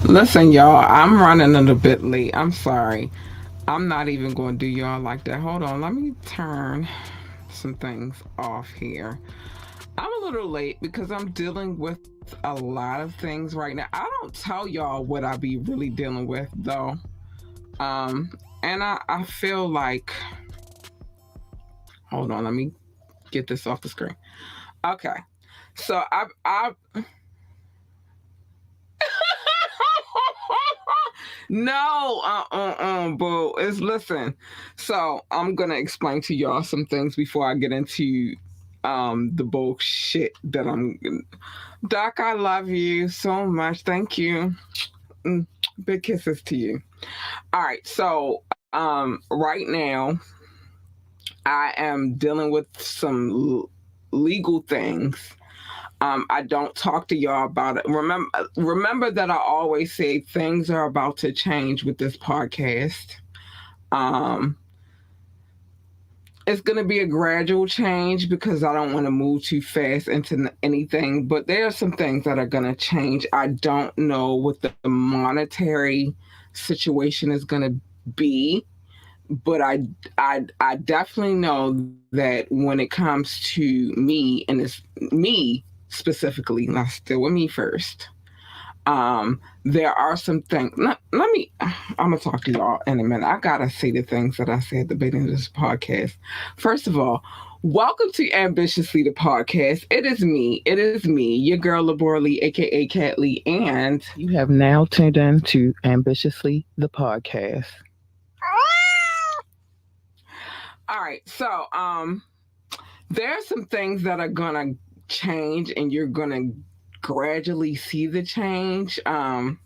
Listen, y'all, I'm running a little bit late. I'm sorry. I'm not even going to do y'all like that. Hold on. Let me turn some things off here. I'm a little late because I'm dealing with a lot of things right now. I don't tell y'all what I be really dealing with, though. And I feel like, hold on, let me get this off the screen. Okay. So I no, boo. It's listen. So I'm gonna explain to y'all some things before I get into the bullshit that I'm. Doc, I love you so much. Thank you. Mm, Big kisses to you. All right. So right now I am dealing with some legal things. I don't talk to y'all about it. Remember that I always say things are about to change with this podcast. Um, it's going to be a gradual change because I don't want to move too fast into anything. But there are some things that are going to change. I don't know what the monetary situation is going to be, but I definitely know that when it comes to me, and it's me specifically, not still with me first. There are some things. Let me. I'm gonna talk to y'all in a minute. I gotta say the things that I said at the beginning of this podcast. First of all, welcome to Ambitiously the podcast. It is me. It is me, your girl Laborly, aka Cat Lee, and You have now tuned in to Ambitiously the podcast. all right. So there are some things that are gonna change, and you're gonna gradually see the change. Like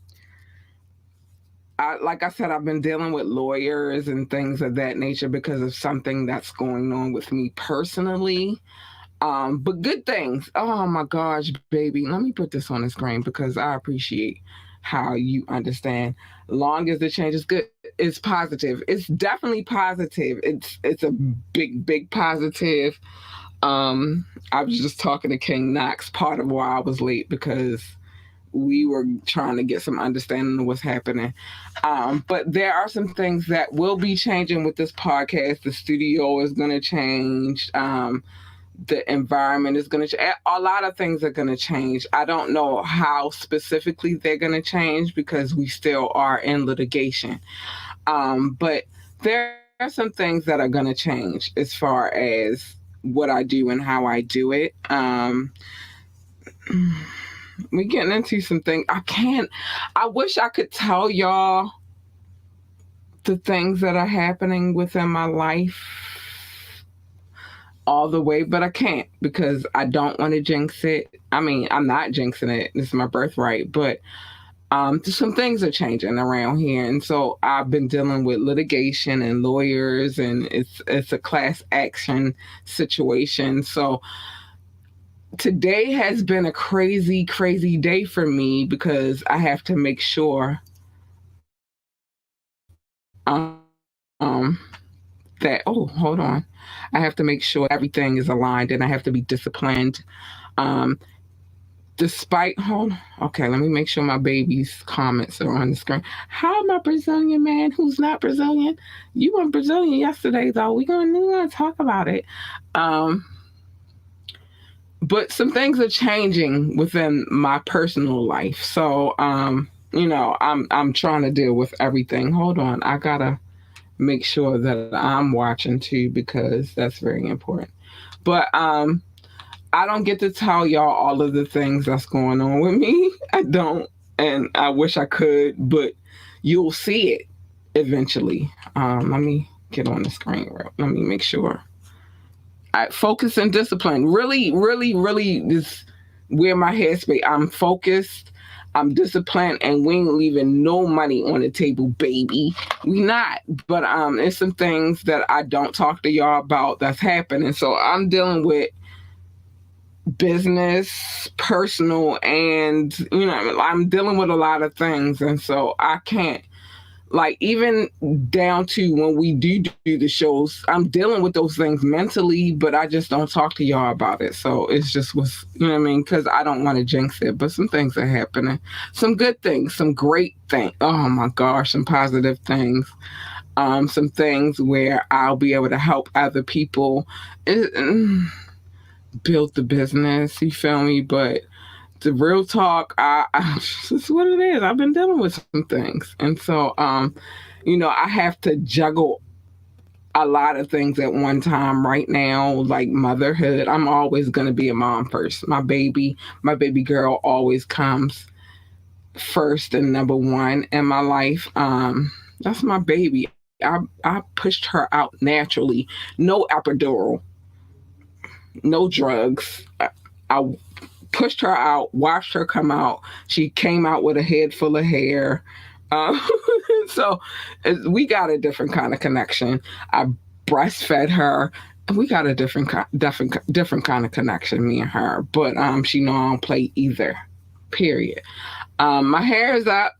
I said, I've been dealing with lawyers and things of that nature because of something that's going on with me personally. But good things. Oh my gosh, baby. Let me put this on the screen because I appreciate how you understand. Long as the change is good, it's positive. It's definitely positive. It's a big positive. I was just talking to King Knox, part of why I was late because we were trying to get some understanding of what's happening. But there are some things that will be changing with this podcast. The studio is going to change. The environment is going to change. A lot of things are going to change. I don't know how specifically they're going to change because we still are in litigation. But there are some things that are going to change as far as what I do and how I do it. We getting into some things. I wish I could tell y'all the things that are happening within my life all the way, but I can't because I don't want to jinx it. I mean, I'm not jinxing it. This is my birthright, but some things are changing around here, and so I've been dealing with litigation and lawyers, and it's a class action situation. So today has been a crazy day for me because I have to make sure that, oh, hold on. I have to make sure everything is aligned and I have to be disciplined. Um, Despite, hold, okay, let me make sure my baby's comments are on the screen. How my Brazilian man who's not Brazilian? You were Brazilian yesterday, though. We're gonna talk about it. Um, but some things are changing within my personal life. So, I'm trying to deal with everything. Hold on, I gotta make sure that I'm watching too because that's very important. But I don't get to tell y'all all of the things that's going on with me. I don't, and I wish I could, but you'll see it eventually. Let me get on the screen. Let me make sure. Focus and discipline. Really is where my headspace. I'm focused. I'm disciplined, and we ain't leaving no money on the table, baby. We not. But it's some things that I don't talk to y'all about that's happening. So I'm dealing with business, personal, and I'm dealing with a lot of things, and so I can't Like even down to when we do the shows, I'm dealing with those things mentally, but I just don't talk to y'all about it. So it's just what's, you know what I mean? Because I don't want to jinx it, but some things are happening, some good things, some great things. Oh my gosh, some positive things. Some things where I'll be able to help other people. Build the business, you feel me? But the real talk, it's what it is. I've been dealing with some things, and so I have to juggle a lot of things at one time right now, like motherhood. I'm always gonna be a mom first. My baby girl always comes first and number one in my life. That's my baby. I pushed her out naturally. No epidural, no drugs. I pushed her out, watched her come out. She came out with a head full of hair. Uh, so we got a different kind of connection. I breastfed her. We got a different kind of connection, me and her. But she know I don't play either. Period. My hair is up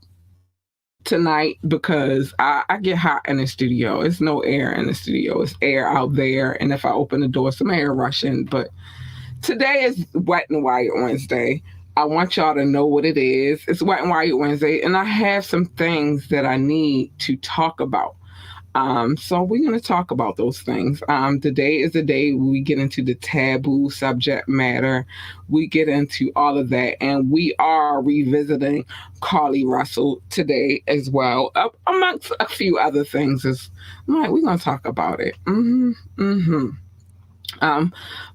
tonight because I get hot in the studio. It's no air in the studio. It's air out there. And if I open the door, some air rushing. But today is Wet and Wired Wednesday. I want y'all to know what it is. It's Wet and Wired Wednesday, and I have some things that I need to talk about. So we're going to talk about those things. Today is the day we get into the taboo subject matter. We get into all of that, and we are revisiting Carly Russell today as well, amongst a few other things. We're going to talk about it.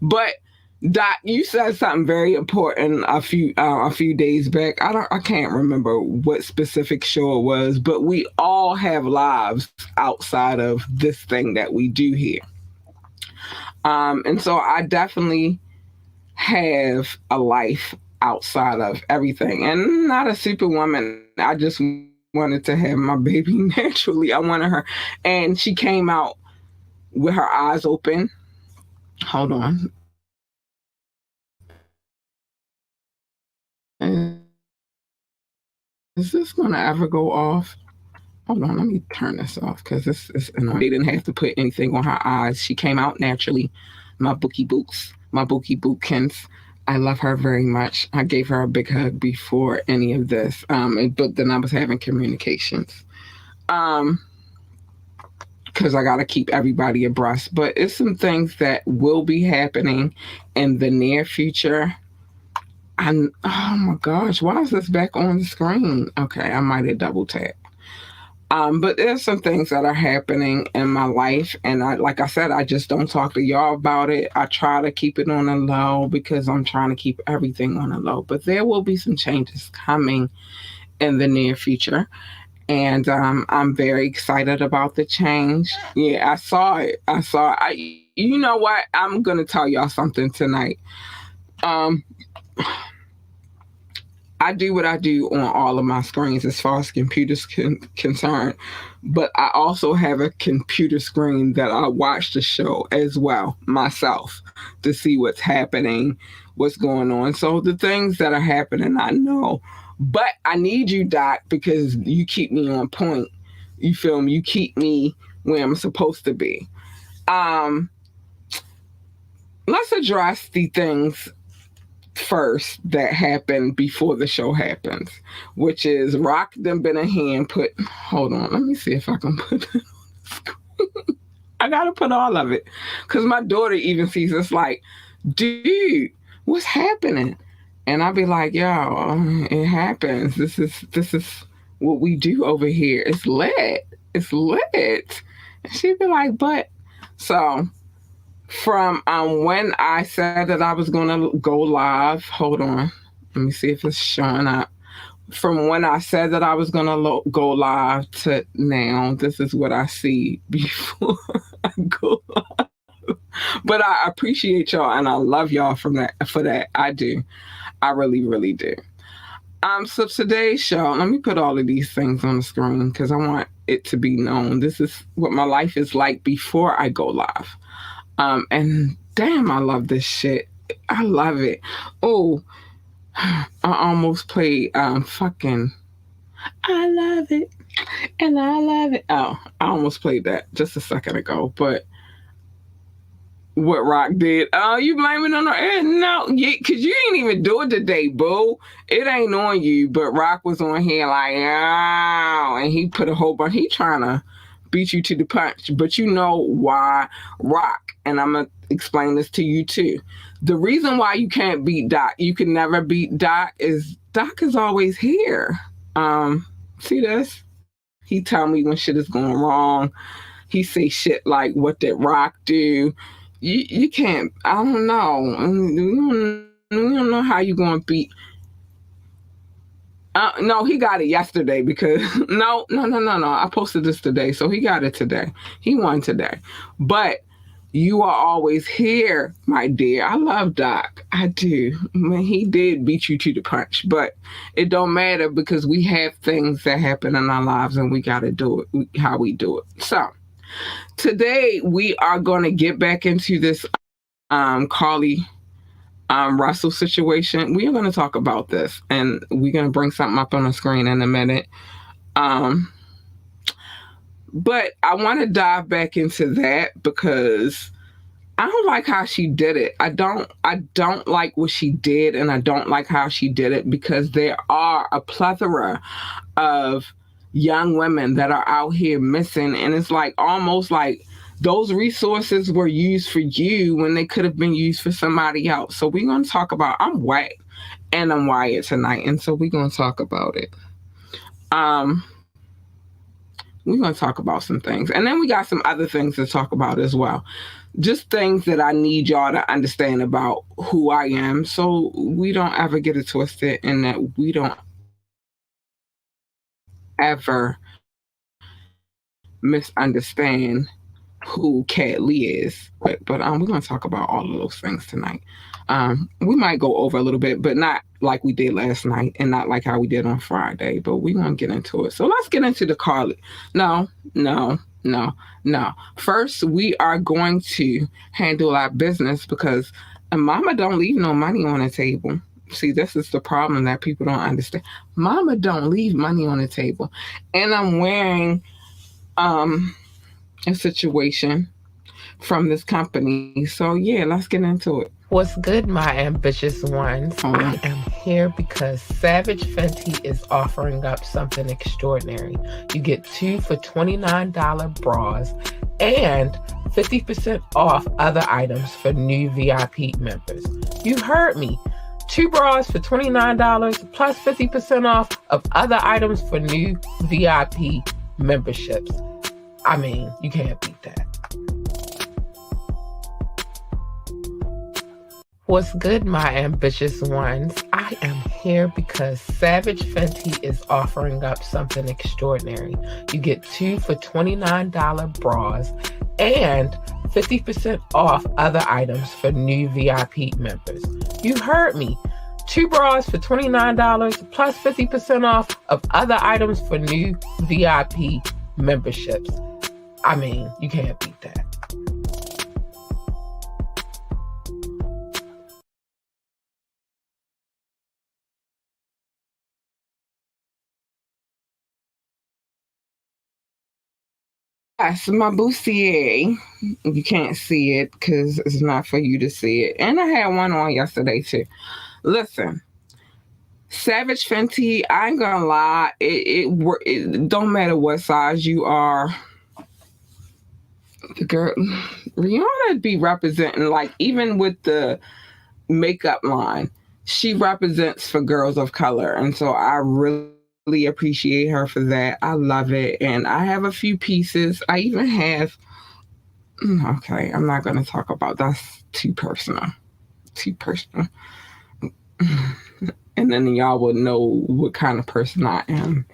But Doc, you said something very important a few days back. I can't remember what specific show it was, but we all have lives outside of this thing that we do here. And so I definitely have a life outside of everything, and not a superwoman. I just wanted to have my baby naturally. I wanted her, and she came out with her eyes open. Hold on. Is this gonna ever go off? Hold on, let me turn this off because this is annoying. They didn't have to put anything on her eyes. She came out naturally. My Bookie Boots, my Bookie Bootkins. I love her very much. I gave her a big hug before any of this. But then I was having communications. Because I gotta keep everybody abreast. But it's some things that will be happening in the near future. Oh my gosh, why is this back on the screen? Okay, I might have double tapped. But there's some things that are happening in my life, and like I said, I just don't talk to y'all about it. I try to keep it on the low because I'm trying to keep everything on the low. But there will be some changes coming in the near future, and I'm very excited about the change. Yeah, I saw it. You know what? I'm gonna tell y'all something tonight. Um, I do what I do on all of my screens as far as computers concerned, but I also have a computer screen that I watch the show as well myself to see what's happening, what's going on. So the things that are happening, I know, but I need you, Doc, because you keep me on point. You feel me? You keep me where I'm supposed to be. Um, let's address the things first that happened before the show happens, which is Rock done been in hand put. Hold on, let me see if I can put it on the screen. I gotta put all of it because my daughter even sees it's like, dude, what's happening? And I'll be like, yo, it happens. This is what we do over here. It's lit. It's lit. And she'd be like, but so from when I said that I was gonna go live. Hold on, let me see if it's showing up. From when I said that I was gonna go live to now, this is what I see before I go live. But I appreciate y'all and I love y'all for that. I do. I really, really do. So today's show, let me put all of these things on the screen because I want it to be known. This is what my life is like before I go live. And damn, I love this shit. I love it. Oh, I almost played fucking I love it. And I love it. Oh, I almost played that just a second ago, but what Rock did. Oh, you blaming on her? No, because you ain't even do it today, boo. It ain't on you. But Rock was on here like, oh, and he put a whole bunch. He trying to beat you to the punch. But you know why Rock? And I'm gonna explain this to you too. The reason why you can't beat Doc, you can never beat Doc, is Doc is always here. See this? He tell me when shit is going wrong. He say shit like, "What did Rock do?" You can't. I don't know. We don't know how you gonna beat. No, he got it yesterday because no. I posted this today, so he got it today. He won today, but you are always here, my dear. I love Doc. I do. I mean, he did beat you to the punch, but it don't matter because we have things that happen in our lives and we got to do it how we do it. So today we are going to get back into this Carly Russell situation. We are going to talk about this and we're going to bring something up on the screen in a minute. But I want to dive back into that because I don't like how she did it. I don't like what she did, and I don't like how she did it because there are a plethora of young women that are out here missing, and it's like almost like those resources were used for you when they could have been used for somebody else. So we're gonna talk about I'm white and I'm wired tonight, and so we're gonna talk about it. Um we're going to talk about some things. And then we got some other things to talk about as well. Just things that I need y'all to understand about who I am so we don't ever get it twisted and that we don't ever misunderstand who Cat Lee is. But we're going to talk about all of those things tonight. We might go over a little bit, but not like we did last night and not like how we did on Friday, but we're going to get into it. So let's get into the Carly. No. First, we are going to handle our business because Mama don't leave no money on the table. See, this is the problem that people don't understand. Mama don't leave money on the table. And I'm wearing a situation from this company. So yeah, let's get into it. What's good, my ambitious ones? I am here because Savage Fenty is offering up something extraordinary. You get 2 for $29 bras and 50% off other items for new VIP members. You heard me. 2 bras for $29 plus 50% off of other items for new VIP memberships. I mean, you can't beat that. What's good, my ambitious ones? I am here because Savage Fenty is offering up something extraordinary. You get 2 for $29 bras and 50% off other items for new VIP members. You heard me. 2 bras for $29 plus 50% off of other items for new VIP memberships. I mean, you can't beat that. Yes, my bustier. You can't see it because it's not for you to see it. And I had one on yesterday too. Listen, Savage Fenty, I ain't gonna lie, it don't matter what size you are. The girl, Rihanna be representing, like, even with the makeup line, she represents for girls of color. And so I really appreciate her for that. I love it. And I have a few pieces. I even have, okay, I'm not going to talk about that's too personal. Too personal. And then y'all will know what kind of person I am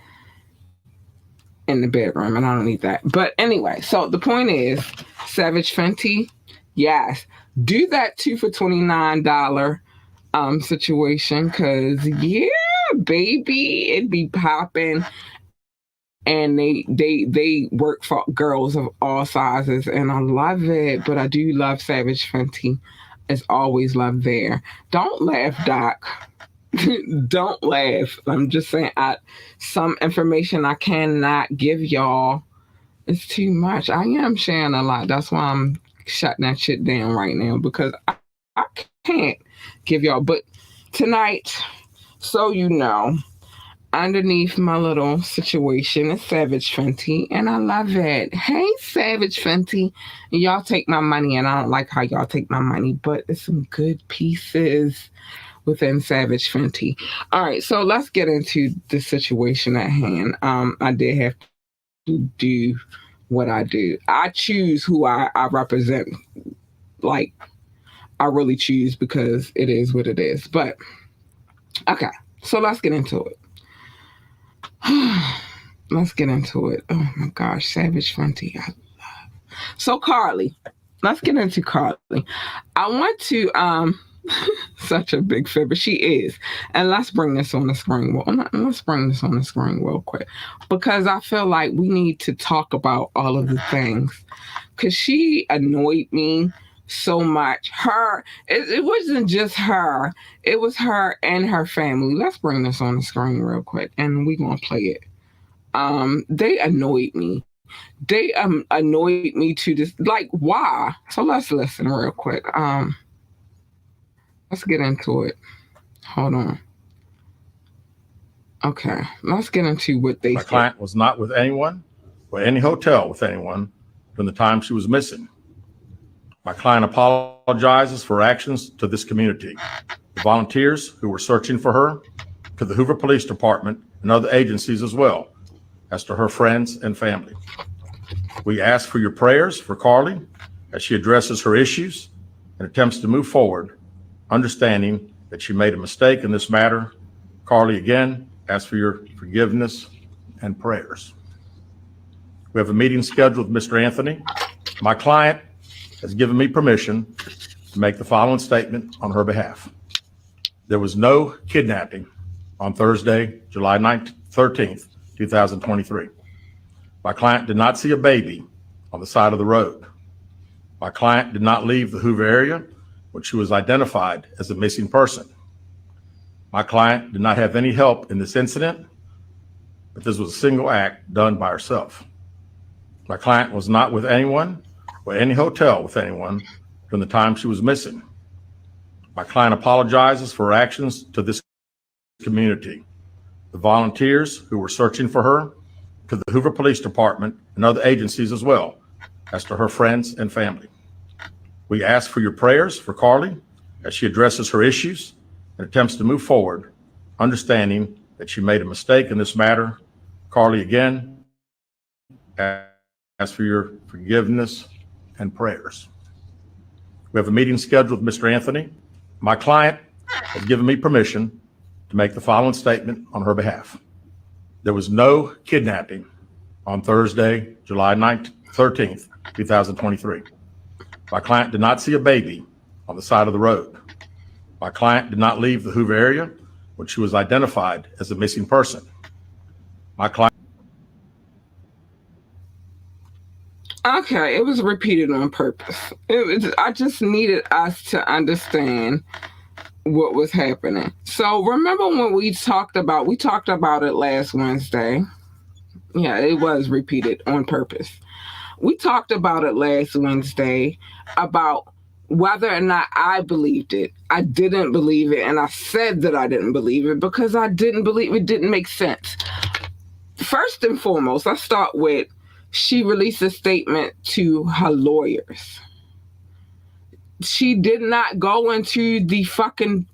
in the bedroom, and I don't need that. But anyway, so the point is, Savage Fenty, yes, do that 2 for $29 situation, because yeah, baby, it be popping. And they work for girls of all sizes, and I love it. But I do love Savage Fenty. It's always love there. Don't laugh, Doc. Don't laugh. I'm just saying, some information I cannot give y'all. It's too much. I am sharing a lot. That's why I'm shutting that shit down right now because I can't give y'all. But tonight, so you know, underneath my little situation is Savage Fenty, and I love it. Hey, Savage Fenty. Y'all take my money, and I don't like how y'all take my money, but it's some good pieces within Savage Fenty. All right, so let's get into the situation at hand. I did have to do what I do. I choose who I represent. Like, I really choose because it is what it is. But, okay, so let's get into it. Let's get into it. Oh my gosh, Savage Fenty. So Carly, let's get into Carly. I want to such a big fibber. She is. And let's bring this on the screen. Let's bring this on the screen real quick. Because I feel like we need to talk about all of the things. Because she annoyed me so much. It wasn't just her. It was her and her family. Let's bring this on the screen real quick. And we're going to play it. They annoyed me. They annoyed me to this. Like, why? So let's listen real quick. Let's get into it. Hold on. Okay, let's get into what they My said. client was not with anyone or any hotel with anyone during the time she was missing. My client apologizes for actions to this community, the volunteers who were searching for her, to the Hoover Police Department and other agencies as well, as to her friends and family. We ask for your prayers for Carly as she addresses her issues and attempts to move forward, understanding that she made a mistake in this matter. Carly, again, ask for your forgiveness and prayers. We have a meeting scheduled with Mr. Anthony. My client has given me permission to make the following statement on her behalf. There was no kidnapping on Thursday, July 13th, 2023. My client did not see a baby on the side of the road. My client did not leave the Hoover area when she was identified as a missing person. My client did not have any help in this incident, but this was a single act done by herself. My client was not with anyone or any hotel with anyone during the time she was missing. My client apologizes for her actions to this community, the volunteers who were searching for her, to the Hoover Police Department and other agencies as well, as to her friends and family. We ask for your prayers for Carly as she addresses her issues and attempts to move forward, understanding that she made a mistake in this matter. Carly, again, ask for your forgiveness and prayers. We have a meeting scheduled with Mr. Anthony. My client has given me permission to make the following statement on her behalf. There was no kidnapping on Thursday, July 13th, 2023. My client did not see a baby on the side of the road. My client did not leave the Hoover area when she was identified as a missing person. My client. Okay, it was repeated on purpose. I just needed us to understand what was happening. So remember when we talked about it last Wednesday. Yeah, it was repeated on purpose. We talked about it last Wednesday about whether or not I believed it. I didn't believe it, and I said that I didn't believe it because I didn't believe it didn't make sense. First and foremost, let's start with she released a statement to her lawyers. She did not go into the fucking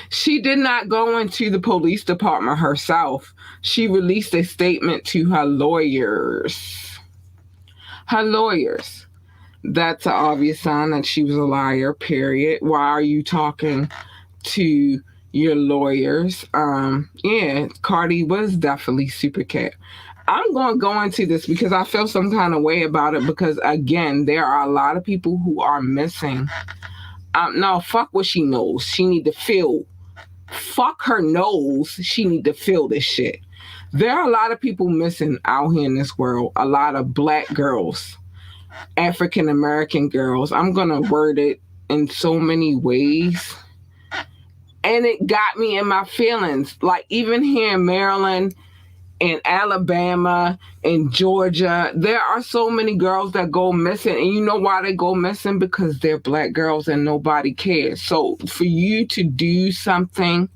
she did not go into the police department herself. She released a statement to her lawyers. Her lawyers. That's an obvious sign that she was a liar, period. Why are you talking to your lawyers? Yeah, Cardi was definitely super cat. I'm going to go into this because I feel some kind of way about it because, again, there are a lot of people who are missing. No, fuck what she knows. She need to feel. Fuck her nose. She need to feel this shit. There are a lot of people missing out here in this world. A lot of black girls, African American girls. I'm going to word it in so many ways. And it got me in my feelings. Like, even here in Maryland, in Alabama, in Georgia, there are so many girls that go missing. And you know why they go missing? Because they're Black girls and nobody cares. So for you to do something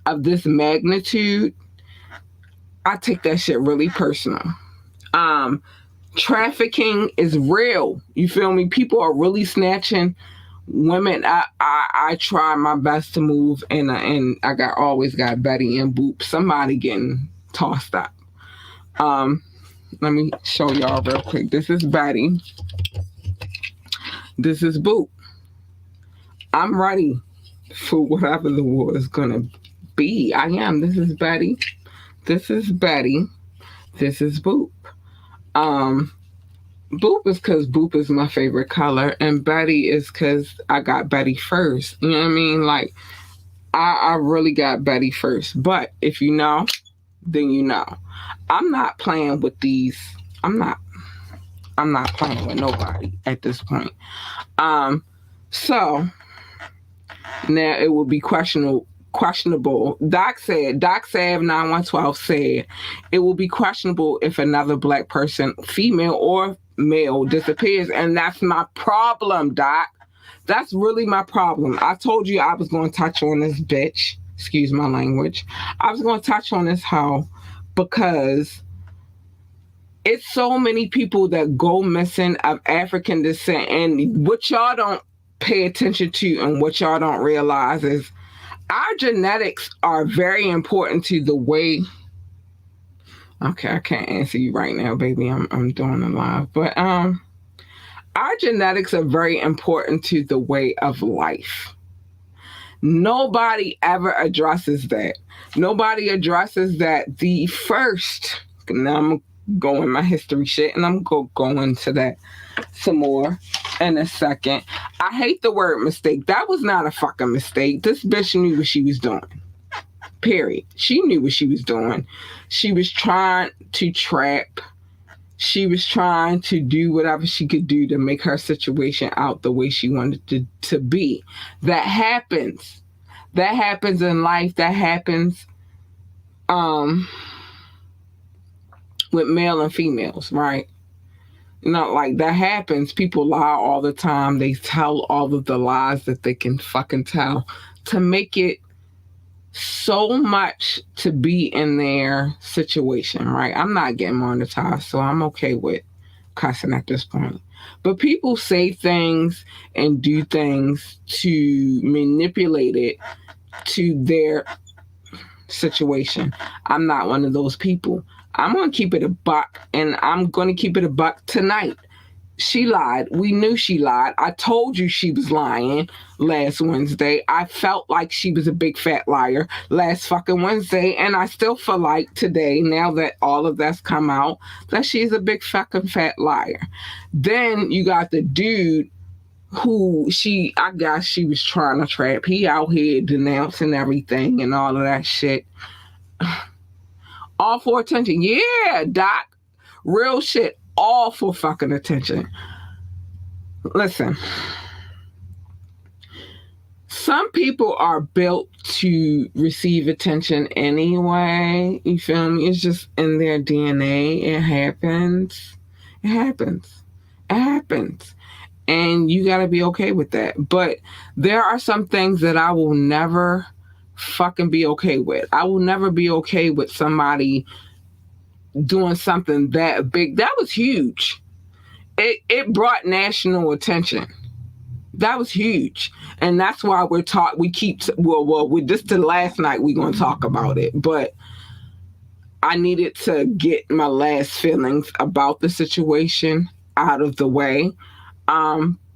of this magnitude, I take that shit really personal. Trafficking is real. You feel me? People are really snatching women. I try my best to move, and I always got Betty and Boop. Somebody getting tossed up. Let me show y'all real quick. This is Betty. This is Boop. I'm ready for whatever the war is gonna be. I am. This is Betty. This is Betty. This is Boop. Boop is because Boop is my favorite color, and Betty is because I got Betty first. You know what I mean? Like, I really got Betty first. But if you know, then you know. I'm not playing with these. I'm not playing with nobody at this point. So now it will be questionable. Doc Sav 9112 said it will be questionable if another Black person, female or male, disappears. And that's my problem, Doc. That's really my problem. I told you I was going to touch on this bitch. Excuse my language. I was going to touch on this hoe because it's so many people that go missing of African descent. And what y'all don't pay attention to and what y'all don't realize is our genetics are very important to the way. Okay, I can't answer you right now, baby. I'm doing a live, but our genetics are very important to the way of life. Nobody ever addresses that. Nobody addresses that. The first. Now I'm going my history shit, and I'm go into that some more in a second. I hate the word mistake. That was not a fucking mistake. This bitch knew what she was doing. Period. She knew what she was doing. She was trying to trap. She was trying to do whatever she could do to make her situation out the way she wanted to be. That happens. That happens in life. That happens with male and females, right? Not like that happens. People lie all the time. They tell all of the lies that they can fucking tell to make it so much to be in their situation, right? I'm not getting monetized, so I'm okay with cussing at this point. But people say things and do things to manipulate it to their situation. I'm not one of those people. I'm going to keep it a buck, and I'm going to keep it a buck tonight. She lied. We knew she lied. I told you she was lying last Wednesday. I felt like she was a big fat liar last fucking Wednesday, and I still feel like today, now that all of that's come out, that she's a big fucking fat liar. Then you got the dude who I guess she was trying to trap. He out here denouncing everything and all of that shit. All for attention. Yeah, Doc. Real shit. All for fucking attention. Listen. Some people are built to receive attention anyway. You feel me? It's just in their DNA. It happens. It happens. It happens. And you got to be okay with that. But there are some things that I will never fucking be okay with. I will never be okay with somebody doing something that big. That was huge. It brought national attention. That was huge. And that's why with this to last night, we're going to talk about it. But I needed to get my last feelings about the situation out of the way.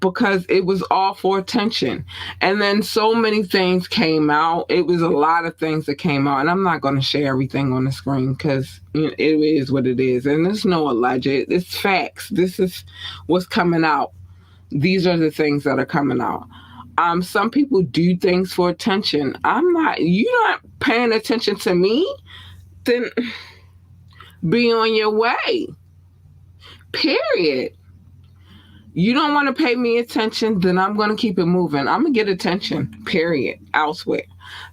Because it was all for attention. And then so many things came out. It was a lot of things that came out. And I'm not going to share everything on the screen because it is what it is. And there's no alleged. It's facts. This is what's coming out. These are the things that are coming out. Some people do things for attention. You're not paying attention to me, then be on your way. Period. You don't want to pay me attention, then I'm going to keep it moving. I'm going to get attention, period, elsewhere.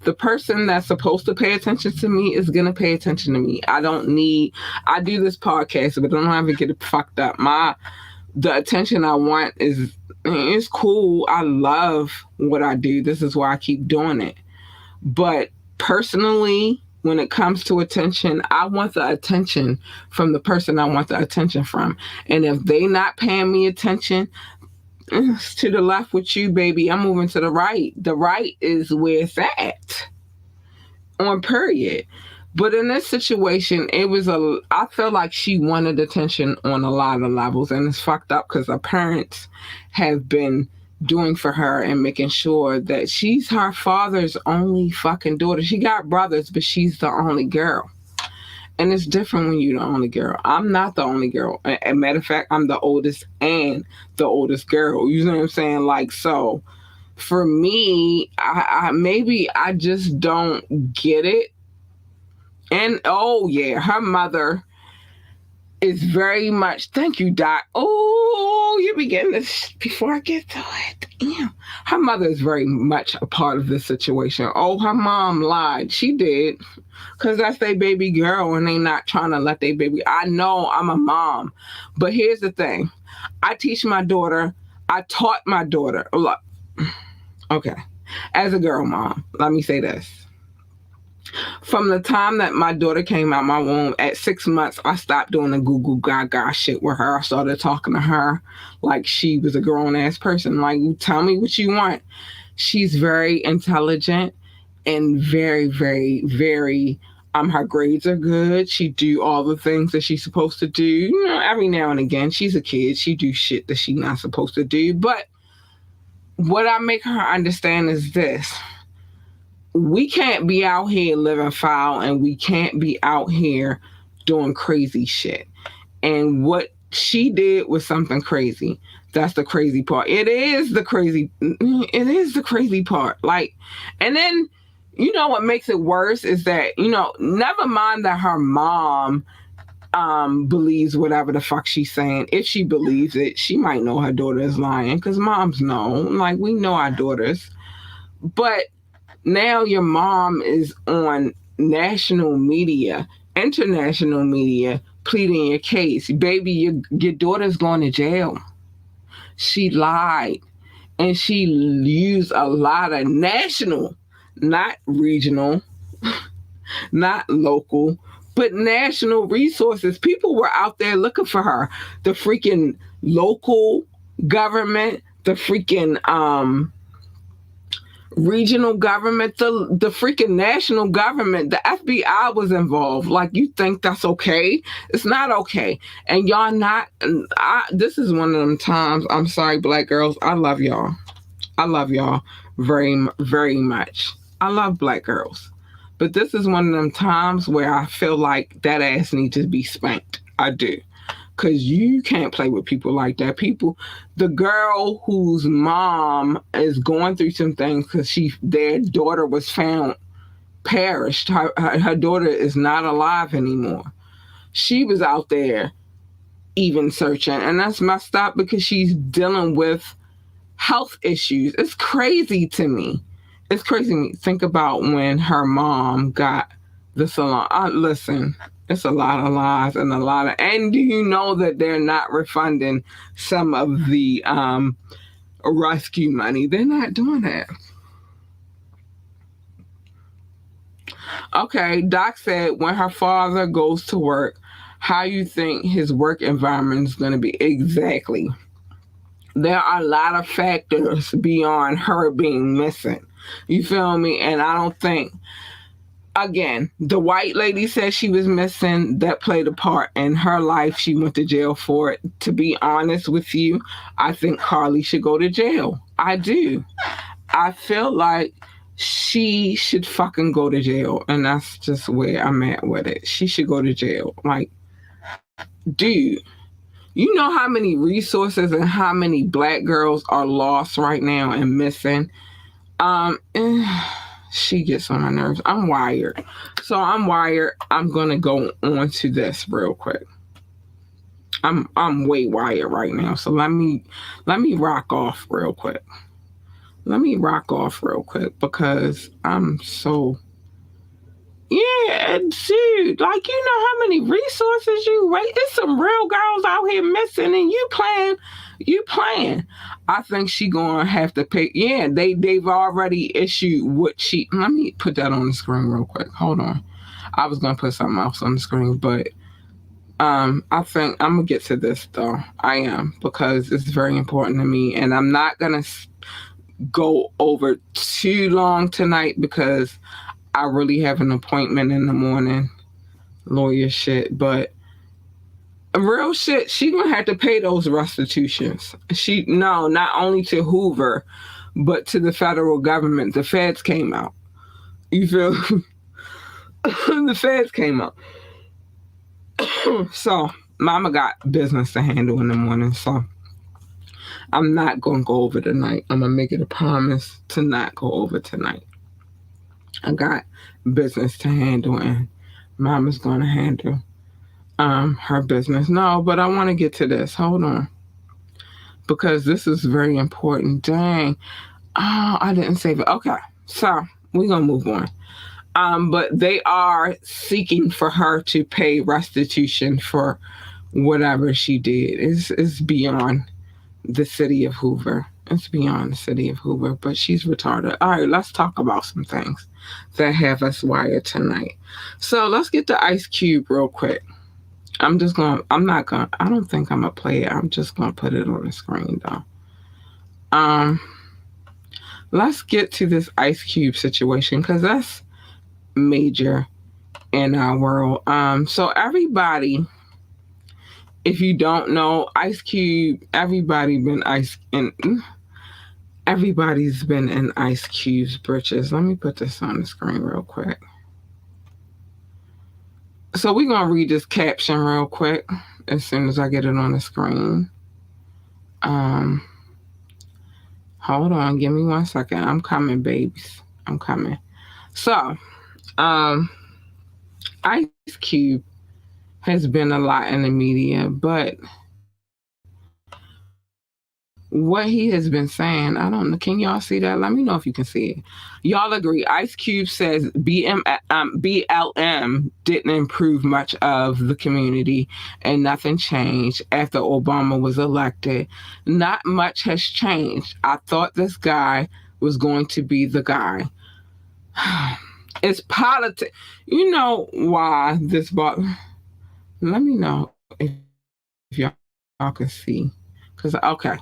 The person that's supposed to pay attention to me is going to pay attention to me. I do this podcast, but I don't have to get it fucked up. The attention I want is cool. I love what I do. This is why I keep doing it. But personally, when it comes to attention, I want the attention from the person I want the attention from. And if they not paying me attention, it's to the left with you, baby. I'm moving to the right. The right is where it's at. On period. But in this situation, I feel like she wanted attention on a lot of levels, and it's fucked up because her parents have been doing for her and making sure that she's her father's only fucking daughter. She got brothers, but she's the only girl. And it's different when you're the only girl. I'm not the only girl. As a matter of fact, I'm the oldest and the oldest girl. You know what I'm saying? Like, so for me, I just don't get it. And oh yeah, her mother is very much, thank you, Doc. Oh, you be getting this before I get to it. Damn. Her mother is very much a part of this situation. Oh, her mom lied. She did. Because that's their baby girl and they not trying to let their baby. I know I'm a mom. But here's the thing. I teach my daughter. I taught my daughter. Look, okay. As a girl mom, let me say this. From the time that my daughter came out my womb, at 6 months, I stopped doing the goo goo gaga shit with her. I started talking to her like she was a grown-ass person. Like, tell me what you want. She's very intelligent and very, very, very, her grades are good. She do all the things that she's supposed to do. You know, every now and again, she's a kid. She do shit that she's not supposed to do. But what I make her understand is this. We can't be out here living foul and we can't be out here doing crazy shit. And what she did was something crazy. That's the crazy part. It is the crazy part. Like, and then, you know, what makes it worse is that, you know, never mind that her mom believes whatever the fuck she's saying. If she believes it, she might know her daughter is lying because moms know. Like, we know our daughters. But now your mom is on national media, international media, pleading your case. Baby, your daughter's going to jail. She lied. And she used a lot of national, not regional, not local, but national resources. People were out there looking for her. The freaking local government, the freaking regional government, the freaking national government, the FBI was involved. Like, you think that's okay? It's not okay. And y'all not, this is one of them times, I'm sorry, Black girls, I love y'all. I love y'all very, very much. I love Black girls. But this is one of them times where I feel like that ass needs to be spanked. I do. Because you can't play with people like that. The girl whose mom is going through some things because their daughter was found perished. Her daughter is not alive anymore. She was out there even searching. And that's messed up because she's dealing with health issues. It's crazy to me. It's crazy to me. Think about when her mom got the salon. Listen. It's a lot of lies and and do you know that they're not refunding some of the rescue money? They're not doing that. Okay, Doc said when her father goes to work, how you think his work environment is going to be? Exactly. There are a lot of factors beyond her being missing. You feel me? And I don't think, again, the white lady said she was missing. That played a part in her life. She went to jail for it. To be honest with you, I think Carly should go to jail. I do. I feel like she should fucking go to jail. And that's just where I'm at with it. She should go to jail. Like, dude, you know how many resources and how many Black girls are lost right now and missing? She gets on my nerves. I'm wired. So I'm wired. I'm going to go on to this real quick. I'm way wired right now. So let me rock off real quick. Let me rock off real quick because I'm so yeah, dude. Like you know how many resources you wait. It's some real girls out here missing, and you playing. You playing. I think she gonna have to pay. Yeah, they've already issued what she. Let me put that on the screen real quick. Hold on. I was gonna put something else on the screen, but I think I'm gonna get to this though. I am because it's very important to me, and I'm not gonna go over too long tonight because I really have an appointment in the morning, lawyer shit. But real shit, she gonna have to pay those restitutions. Not only to Hoover, but to the federal government. The feds came out. You feel? The feds came out. So mama got business to handle in the morning. So I'm not gonna go over tonight. I'm gonna make it a promise to not go over tonight. I got business to handle, and mama's gonna handle her business. No, but I want to get to this. Hold on, because this is very important. Dang, oh, I didn't save it. Okay, so we're gonna move on. But they are seeking for her to pay restitution for whatever she did. It's beyond the city of Hoover. It's beyond the city of Hoover, but she's retarded. All right, let's talk about some things that have us wired tonight. So let's get to Ice Cube real quick. I don't think I'm gonna play it. I'm just gonna put it on the screen though. Let's get to this Ice Cube situation because that's major in our world. So everybody, if you don't know, Ice Cube, everybody's been in Ice Cube's britches. Let me put this on the screen real quick. So we're going to read this caption real quick as soon as I get it on the screen. Hold on. Give me 1 second. I'm coming, babies. I'm coming. So, Ice Cube has been a lot in the media, but what he has been saying, I don't know. Can y'all see that? Let me know if you can see it. Y'all agree. Ice Cube says BLM didn't improve much of the community and nothing changed after Obama was elected. Not much has changed. I thought this guy was going to be the guy. It's politics. You know why this bought. Let me know if y'all can see. Because, okay.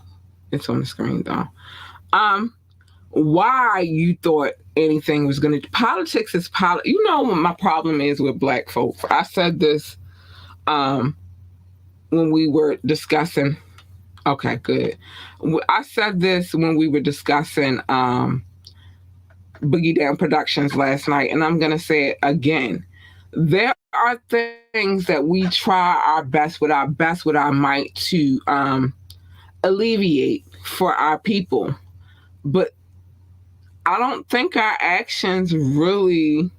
It's on the screen though. Why you thought anything was gonna politics is you know what my problem is with black folks. I said this when we were discussing okay, good. I said this when we were discussing Boogie Down Productions last night, and I'm gonna say it again. There are things that we try our best with our might to alleviate for our people, but I don't think our actions really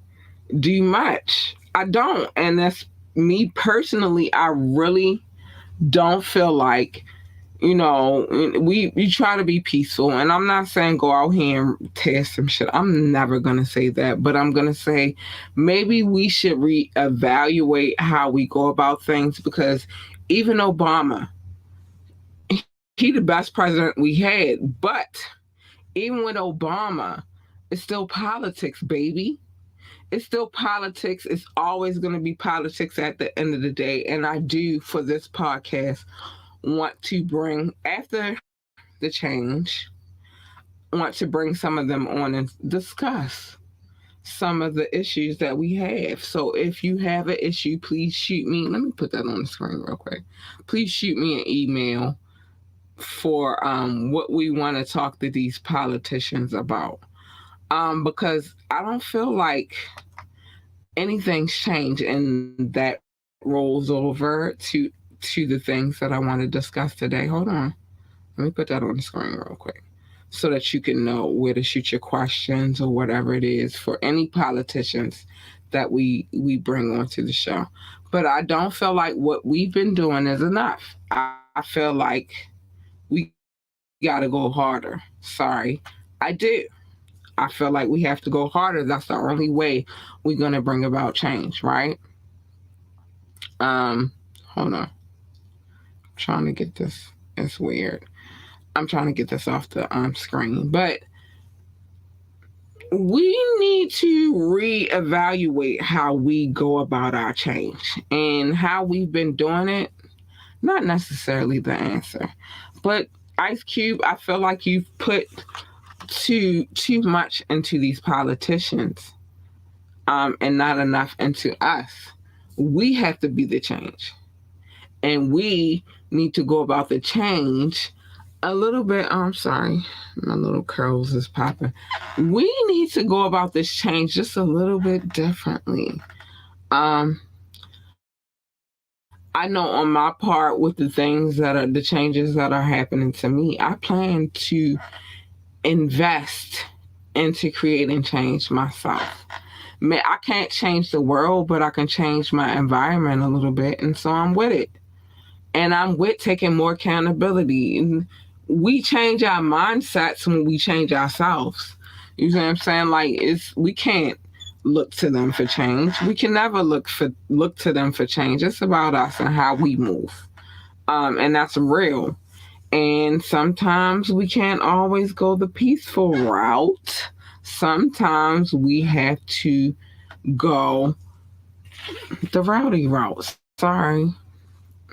do much. I don't, and that's me personally. I really don't feel like, you know, we try to be peaceful, and I'm not saying go out here and tear some shit. I'm never gonna say that, but I'm gonna say maybe we should reevaluate how we go about things, because even Obama, he the best president we had, but even with Obama, it's still politics, baby. It's still politics. It's always going to be politics at the end of the day. And I do, for this podcast, want to bring, after the change, want to bring some of them on and discuss some of the issues that we have. So if you have an issue, please shoot me. Let me put that on the screen real quick. Please shoot me an email for what we want to talk to these politicians about, because I don't feel like anything's changed, and that rolls over to the things that I want to discuss today. Hold on, let me put that on the screen real quick so that you can know where to shoot your questions or whatever it is for any politicians that we bring onto the show. but I don't feel like what we've been doing is enough. I feel like we got to go harder. Sorry, I do. I feel like we have to go harder. That's the only way we're going to bring about change, right? Hold on. I'm trying to get this. It's weird. I'm trying to get this off the screen, but we need to reevaluate how we go about our change and how we've been doing it. Not necessarily the answer, but Ice Cube, I feel like you've put too much into these politicians, and not enough into us. We have to be the change, and we need to go about the change a little bit. I'm sorry, my little curls is popping. We need to go about this change just a little bit differently. I know on my part, with the things that are the changes that are happening to me, I plan to invest into creating change myself. I can't change the world, but I can change my environment a little bit, and so I'm with it. And I'm with taking more accountability. And we change our mindsets when we change ourselves. You know what I'm saying? Like, we can't look to them for change. We can never look to them for change. It's about us and how we move. And that's real. And sometimes we can't always go the peaceful route. Sometimes we have to go the rowdy route. Sorry.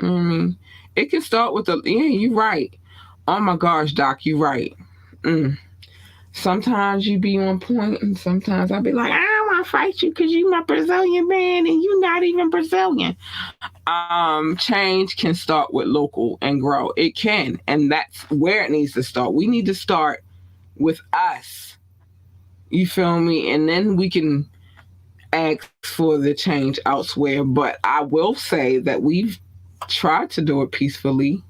I mean, it can start with you're right. Oh my gosh, Doc, you're right. Sometimes you be on point, and sometimes I'll be like, I don't want to fight you because you my Brazilian man and you not even Brazilian. Change can start with local and grow. It can, and that's where it needs to start. We need to start with us. You feel me? And then we can ask for the change elsewhere. But I will say that we've tried to do it peacefully.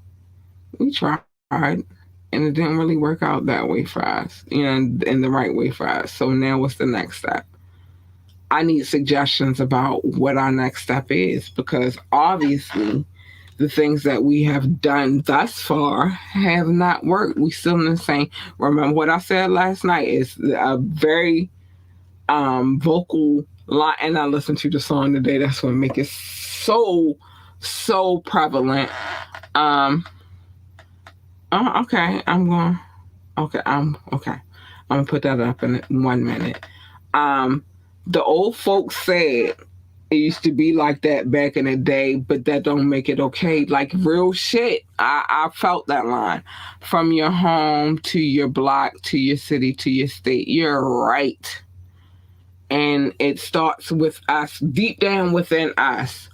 We tried, and it didn't really work out that way for us, in the right way for us. So now what's the next step? I need suggestions about what our next step is, because obviously the things that we have done thus far have not worked. We still in the same. Remember what I said last night is a very vocal line, and I listened to the song today. That's what make it so prevalent. Okay. I'm gonna put that up in 1 minute. The old folks said it used to be like that back in the day, but that don't make it okay. Like, real shit. I felt that line. From your home to your block to your city to your state. You're right. And it starts with us, deep down within us.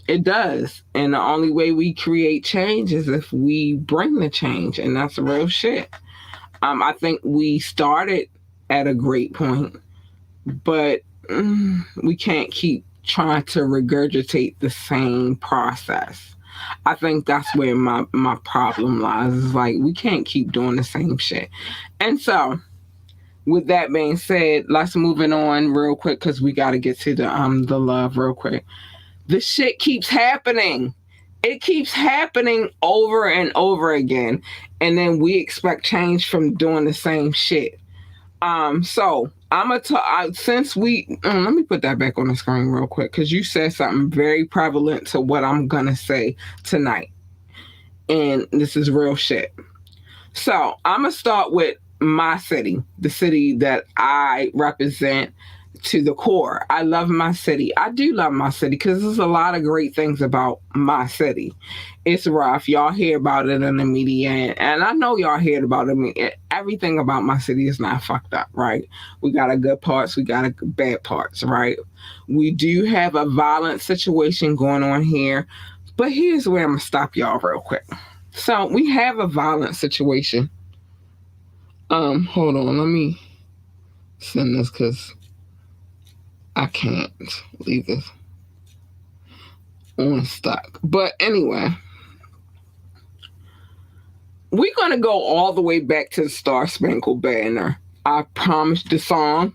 It does. And the only way we create change is if we bring the change. And that's real shit. I think we started at a great point, but we can't keep trying to regurgitate the same process. I think that's where my problem lies. Is like, we can't keep doing the same shit. And so, with that being said, let's move it on real quick, because we got to get to the love real quick. The shit keeps happening. It keeps happening over and over again. And then we expect change from doing the same shit. So I'm going to talk, since let me put that back on the screen real quick, because you said something very prevalent to what I'm going to say tonight. And this is real shit. So I'm going to start with my city, the city that I represent to the core. I love my city. I do love my city because there's a lot of great things about my city. It's rough. Y'all hear about it in the media, and I know y'all heard about it. Everything about my city is not fucked up, right? We got a good parts, we got a bad parts, right? We do have a violent situation going on here, but here's where I'm gonna stop y'all real quick. So we have a violent situation. Hold on, let me send this because I can't leave this on stock. But anyway, we're going to go all the way back to the Star Spangled Banner I promised the song,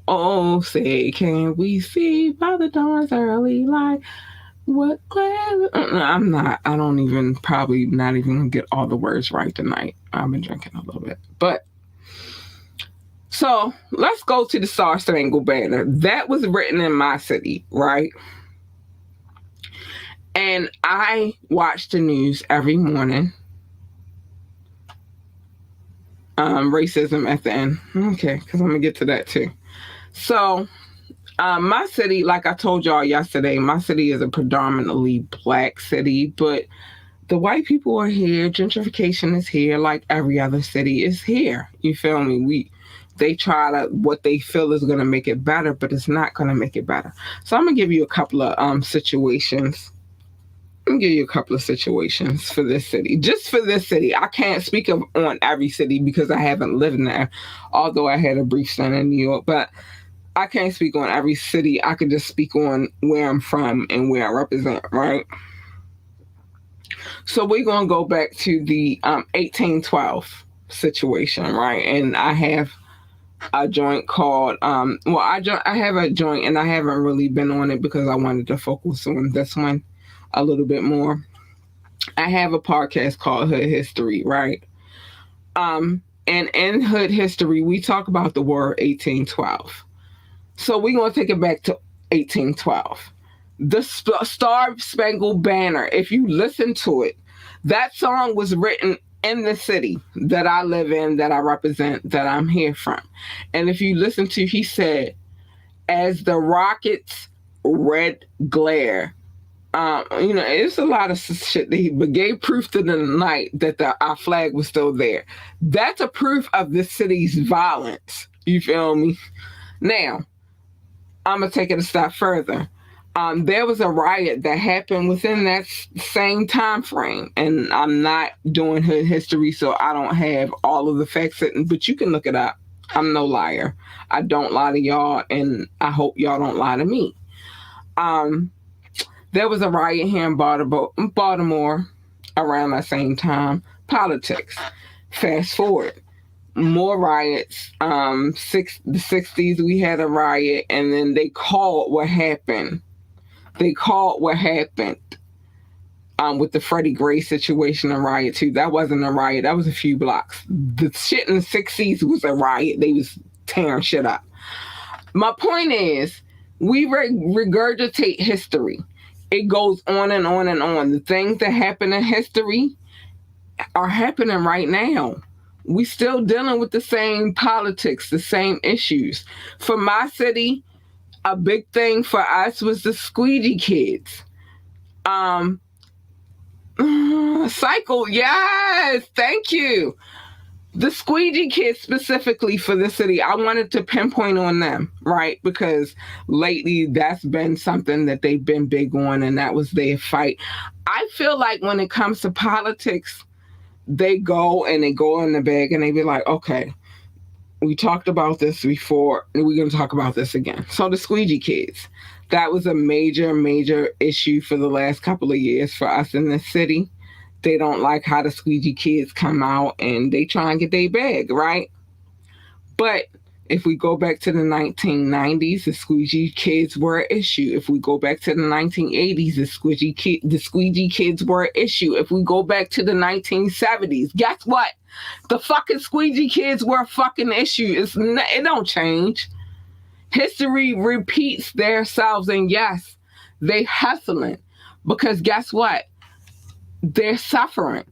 oh, say, can we see by the dawn's early light what glad? I don't even, probably not even gonna get all the words right tonight. I've been drinking a little bit. But, so let's go to the Star Spangled Banner. That was written in my city, right? And I watch the news every morning. Racism at the end. Okay, because I'm going to get to that too. So, my city, like I told y'all yesterday, my city is a predominantly black city, but the white people are here. Gentrification is here, like every other city is here. You feel me? They try to, what they feel is going to make it better, but it's not going to make it better. So I'm going to give you a couple of situations. Let me give you a couple of situations for this city. Just for this city. I can't speak on every city because I haven't lived there, although I had a brief stint in New York. But I can't speak on every city. I can just speak on where I'm from and where I represent, right? So we're going to go back to the 1812 situation, right? And I have a joint called, I have a joint and I haven't really been on it because I wanted to focus on this one a little bit more. I have a podcast called Hood History, right? And in Hood History, we talk about the war of 1812. So we're going to take it back to 1812. The Star Spangled Banner, if you listen to it, that song was written in the city that I live in, that I represent, that I'm here from. And if you listen to, he said, as the rockets red glare, it's a lot of shit that he but gave proof to the night that our flag was still there. That's a proof of the city's violence. You feel me? Now, I'm going to take it a step further. There was a riot that happened within that same time frame, and I'm not doing Hood History, so I don't have all of the facts, but you can look it up. I'm no liar. I don't lie to y'all, and I hope y'all don't lie to me. There was a riot here in Baltimore around that same time. Politics. Fast forward. More riots. The 60s, we had a riot, and then they called what happened. With the Freddie Gray situation, a riot too. That wasn't a riot. That was a few blocks. The shit in the 60s was a riot. They was tearing shit up. My point is, we regurgitate history. It goes on and on and on. The things that happen in history are happening right now. We still dealing with the same politics, the same issues. For my city, a big thing for us was the squeegee kids. Cycle, yes, thank you. The squeegee kids specifically for the city, I wanted to pinpoint on them, right? Because lately that's been something that they've been big on, and that was their fight. I feel like when it comes to politics, they go in the bag and they be like, okay, we talked about this before, and we're going to talk about this again. So the squeegee kids, that was a major, major issue for the last couple of years for us in the city. They don't like how the squeegee kids come out and they try and get their bag, right? But if we go back to the 1990s, the squeegee kids were an issue. If we go back to the 1980s, the squeegee kids were an issue. If we go back to the 1970s, guess what? The fucking squeegee kids were a fucking issue. It don't change. History repeats themselves, and yes, they hustling because guess what? They're suffering.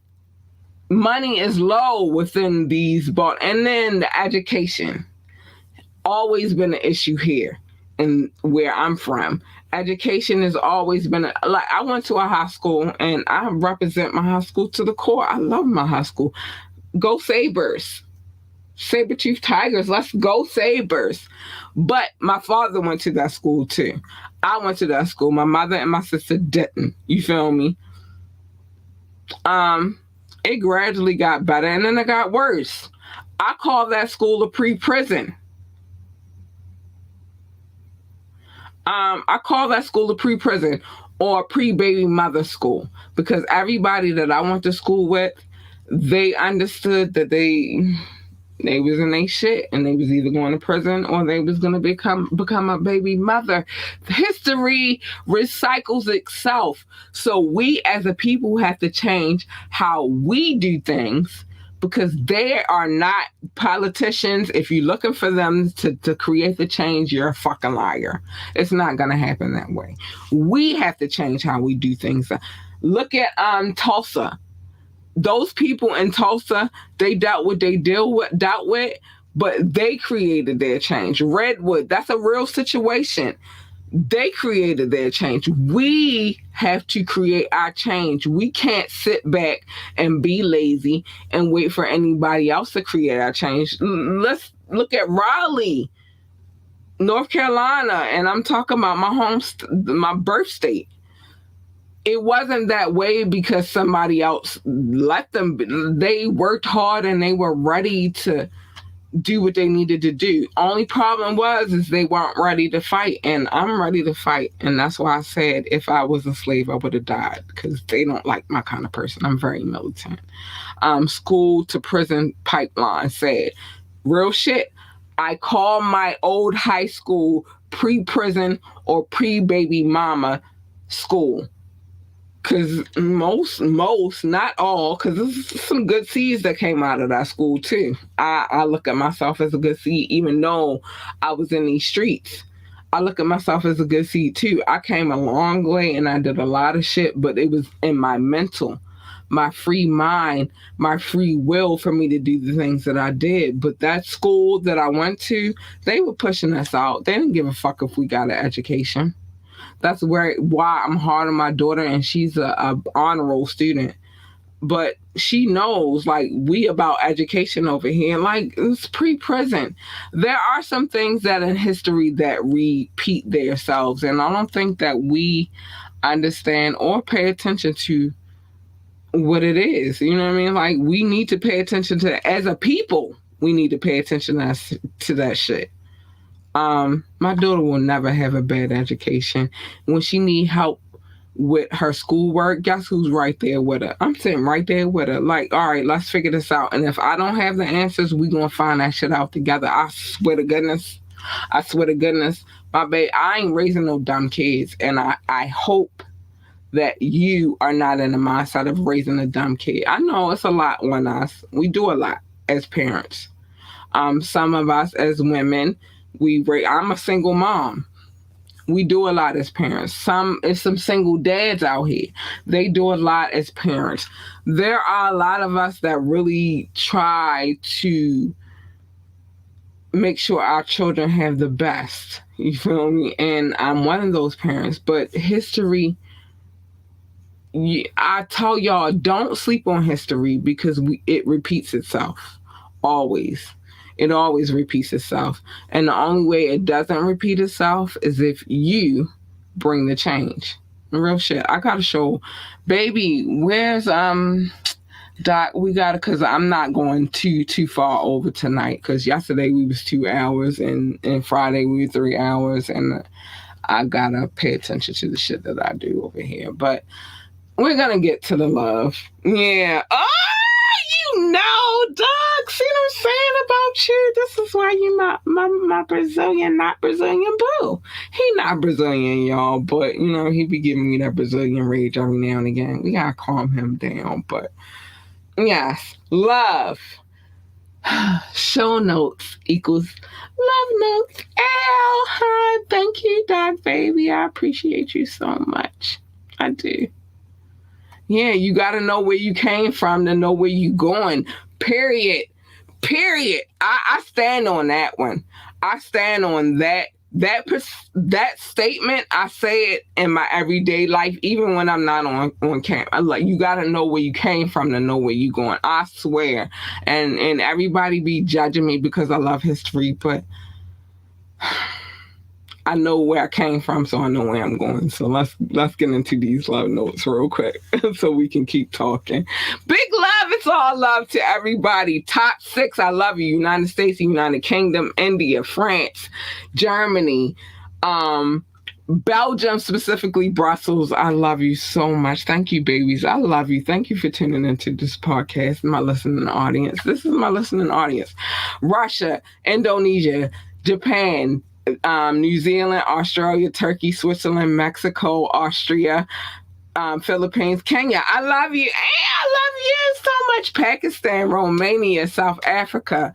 Money is low within these, and then the education. Always been an issue here and where I'm from. Education has always been like I went to a high school and I represent my high school to the core. I love my high school. Go Sabres. Saber-tooth Tigers. Let's go Sabres. But my father went to that school too. I went to that school. My mother and my sister didn't. You feel me? It gradually got better and then it got worse. I call that school a pre-prison. I call that school a pre-prison or a pre-baby mother school because everybody that I went to school with, they understood that They was in their shit, and they was either going to prison or they was going to become a baby mother. History recycles itself. So we as a people have to change how we do things, because they are not politicians. If you're looking for them to create the change, you're a fucking liar. It's not going to happen that way. We have to change how we do things. Look at Tulsa. Those people in Tulsa, they dealt with, but they created their change. Redwood, that's a real situation. They created their change. We have to create our change. We can't sit back and be lazy and wait for anybody else to create our change. Let's look at Raleigh, North Carolina, and I'm talking about my birth state. It wasn't that way because somebody else let them. They worked hard and they were ready to do what they needed to do. Only problem is they weren't ready to fight, and I'm ready to fight. And that's why I said if I was a slave, I would have died, because they don't like my kind of person. I'm very militant. School to prison pipeline said, real shit. I call my old high school pre-prison or pre-baby mama school. Because most, not all, because there's some good seeds that came out of that school too. I look at myself as a good seed, even though I was in these streets. I look at myself as a good seed too. I came a long way and I did a lot of shit, but it was in my mental, my free mind, my free will for me to do the things that I did. But that school that I went to, they were pushing us out. They didn't give a fuck if we got an education. That's why I'm hard on my daughter, and she's a honor roll student. But she knows, like, we about education over here. Like, it's pre-prison. There are some things that in history that repeat themselves, and I don't think that we understand or pay attention to what it is. You know what I mean? Like, we need to pay attention to, as a people, we need to pay attention to that shit. My daughter will never have a bad education. When she need help with her schoolwork, guess who's right there with her? I'm sitting right there with her. Like, all right, let's figure this out. And if I don't have the answers, we gonna find that shit out together. I swear to goodness, my baby, I ain't raising no dumb kids. And I hope that you are not in the mindset of raising a dumb kid. I know it's a lot on us. We do a lot as parents. Some of us as women, I'm a single mom. We do a lot as parents. It's some single dads out here. They do a lot as parents. There are a lot of us that really try to make sure our children have the best. You feel me? And I'm one of those parents. But history, I tell y'all, don't sleep on history, because it repeats itself. Always. It always repeats itself. And the only way it doesn't repeat itself is if you bring the change. Real shit. I gotta show, baby, where's Doc? We gotta, cause I'm not going too far over tonight, cause yesterday we was 2 hours and Friday we were 3 hours, and I gotta pay attention to the shit that I do over here. But we're gonna get to the love. Yeah. Doug, see what I'm saying about you? This is why you my Brazilian, not Brazilian boo. He not Brazilian, y'all, but you know, he be giving me that Brazilian rage every now and again. We gotta calm him down. But yes, love. Show notes equals love notes. Hi, thank you, Doc baby. I appreciate you so much. I do. Yeah, you got to know where you came from to know where you going. Period. I stand on that one. I stand on that statement. I say it in my everyday life, even when I'm not on camp. I like, you got to know where you came from to know where you going. I swear. And everybody be judging me because I love history, but I know where I came from, so I know where I'm going. So let's get into these love notes real quick so we can keep talking. Big love. It's all love to everybody. Top 6, I love you. United States, United Kingdom, India, France, Germany, Belgium, specifically Brussels. I love you so much. Thank you, babies. I love you. Thank you for tuning into this podcast, my listening audience. This is my listening audience. Russia, Indonesia, Japan, New Zealand, Australia, Turkey, Switzerland, Mexico, Austria, Philippines, Kenya. I love you. I love you so much. Pakistan, Romania, South Africa,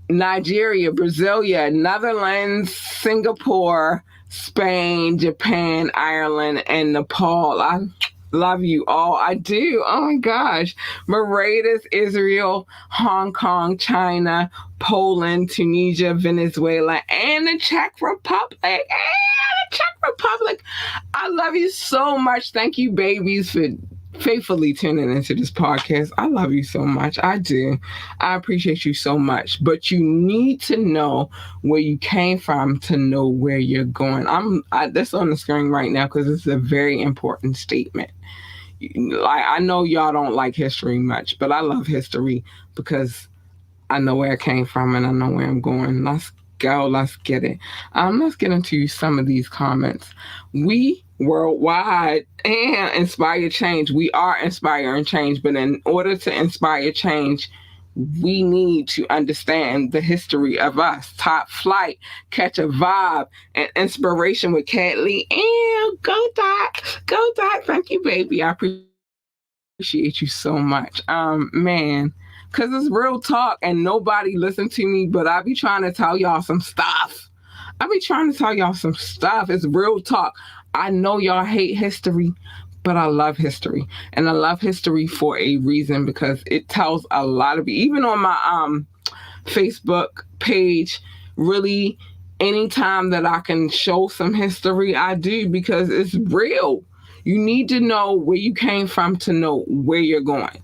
Nigeria, Brasilia, Netherlands, Singapore, Spain, Japan, Ireland, and Nepal. I love you all. I do. Oh my gosh. Mauritius, Israel, Hong Kong, China, Poland, Tunisia, Venezuela, and the Czech Republic. I love you so much. Thank you, babies, for faithfully tuning into this podcast. I love you so much. I do. I appreciate you so much. But you need to know where you came from to know where you're going. That's on the screen right now because it's a very important statement. I know y'all don't like history much, but I love history because I know where I came from and I know where I'm going. Let's go. Let's get it. Let's get into some of these comments. We worldwide and inspire change. We are inspiring change, but in order to inspire change, we need to understand the history of us. Top Flight, Catch a Vibe, and Inspiration with Cat Lee. And go Dot. Thank you, baby. I appreciate you so much. Man, because it's real talk and nobody listen to me, but I be trying to tell y'all some stuff. It's real talk. I know y'all hate history, but I love history. And I love history for a reason because it tells a lot of, even on my Facebook page, really anytime that I can show some history, I do because it's real. You need to know where you came from to know where you're going.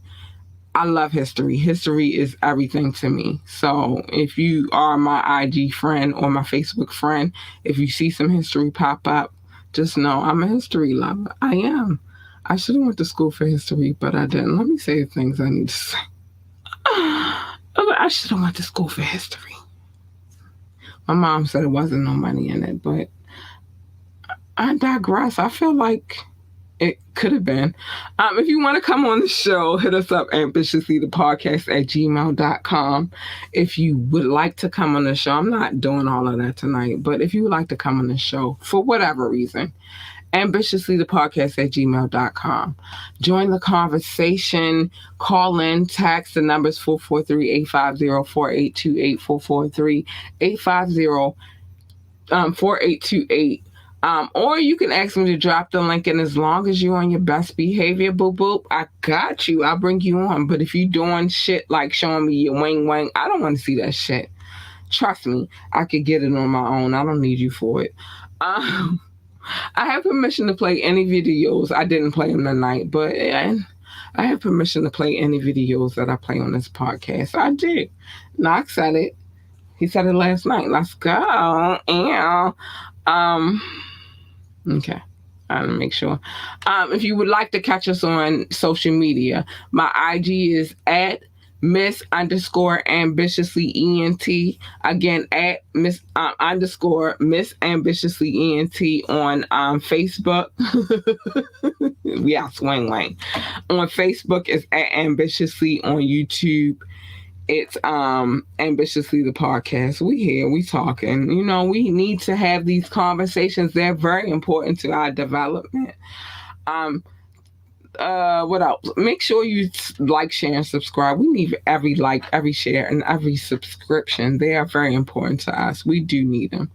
I love history. History is everything to me. So if you are my IG friend or my Facebook friend, if you see some history pop up, just know I'm a history lover. I am. I should have went to school for history, but I didn't. Let me say the things I need to say. I should have went to school for history. My mom said there wasn't no money in it, but I digress. I feel like it could have been. If you want to come on the show, hit us up ambitiouslythepodcast@gmail.com. If you would like to come on the show, I'm not doing all of that tonight, but if you would like to come on the show for whatever reason, ambitiouslythepodcast@gmail.com. Join the conversation. Call in, text. The number's 443-850-4828, 443-850-4828. Or you can ask me to drop the link, and as long as you're on your best behavior, boop, boop, I got you. I'll bring you on. But if you're doing shit like showing me your wing, I don't want to see that shit. Trust me, I could get it on my own. I don't need you for it. I have permission to play any videos. I didn't play them tonight, but I have permission to play any videos that I play on this podcast. I do. Knox said it. He said it last night. Let's go. Yeah. Okay. I'll make sure. If you would like to catch us on social media, my IG is at Miss_ambitiously_ENT. Again, at Miss_Miss_ambitiously_ENT on Facebook. Yeah, swing. On Facebook is at Ambitiously. On YouTube, it's Ambitiously the Podcast. We here, we talking. You know, we need to have these conversations. They're very important to our development. What else? Make sure you like, share, and subscribe. We need every like, every share, and every subscription. They are very important to us. We do need them.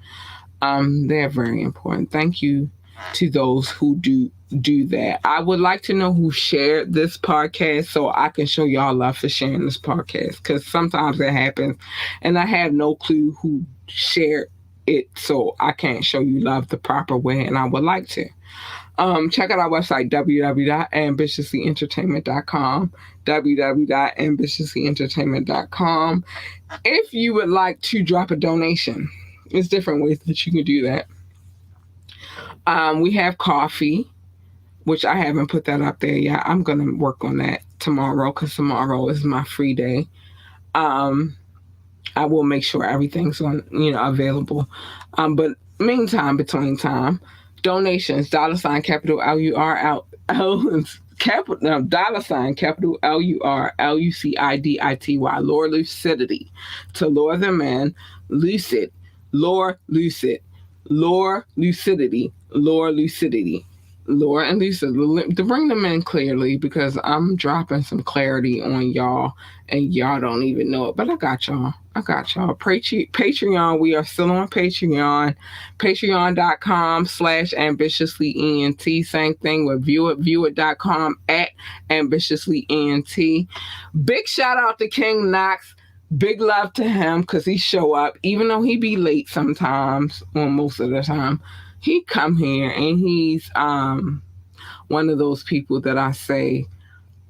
They're very important. Thank you to those who do that. I would like to know who shared this podcast so I can show y'all love for sharing this podcast, because sometimes it happens and I have no clue who shared it, so I can't show you love the proper way, and I would like to. Check out our website, www.ambitiouslyentertainment.com, www.ambitiouslyentertainment.com. If you would like to drop a donation, there's different ways that you can do that. We have coffee, which I haven't put that up there yet. I'm going to work on that tomorrow because tomorrow is my free day. I will make sure everything's on, available. But meantime, between time, Donations, $ capital capital capital LURLUCIDITY, Lore Lucidity, to lure them in, lucid, lore lucid, lore lucidity, lore lucidity. Lore and Lisa, to bring them in clearly, because I'm dropping some clarity on y'all and y'all don't even know it. But I got y'all. Patreon, we are still on Patreon. Patreon.com/ambitiouslyent. Same thing with viewit.com @ambitiouslyent. Big shout out to King Knox. Big love to him because he show up, even though he be late sometimes, or most of the time. He come here and he's one of those people that I say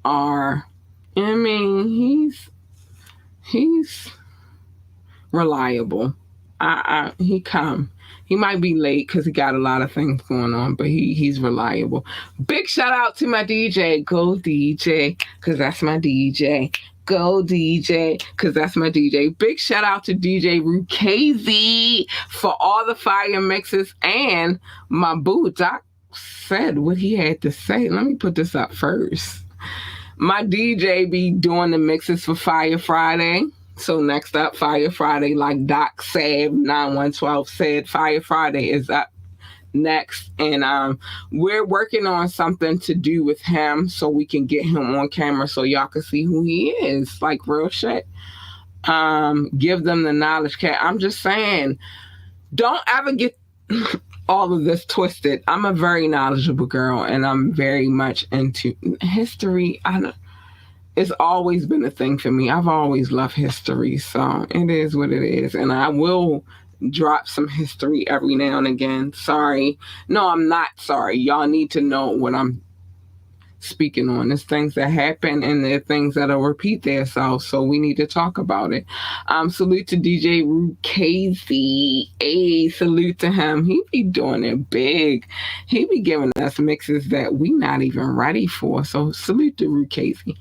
are, I mean, he's reliable. He come. He might be late because he got a lot of things going on, but he's reliable. Big shout out to my DJ. Go DJ, because that's my DJ. Go DJ, because that's my DJ. Big shout out to DJ Rukazy for all the fire mixes, and my boo Doc said what he had to say. Let me put this up first. My DJ be doing the mixes for Fire Friday. So next up, Fire Friday, like Doc Sab 9112 said, Fire Friday is up next, and we're working on something to do with him so we can get him on camera so y'all can see who he is, like real shit. Give them the knowledge, cat. I'm just saying, don't ever get all of this twisted. I'm a very knowledgeable girl, and I'm very much into history. It's always been a thing for me. I've always loved history, so it is what it is, and I will drop some history every now and again. Sorry. No, I'm not sorry. Y'all need to know what I'm speaking on. There's things that happen and there are things that'll repeat themselves, so we need to talk about it. Salute to DJ Rukazy. Hey, salute to him. He be doing it big. He be giving us mixes that we not even ready for, so salute to Rukazy.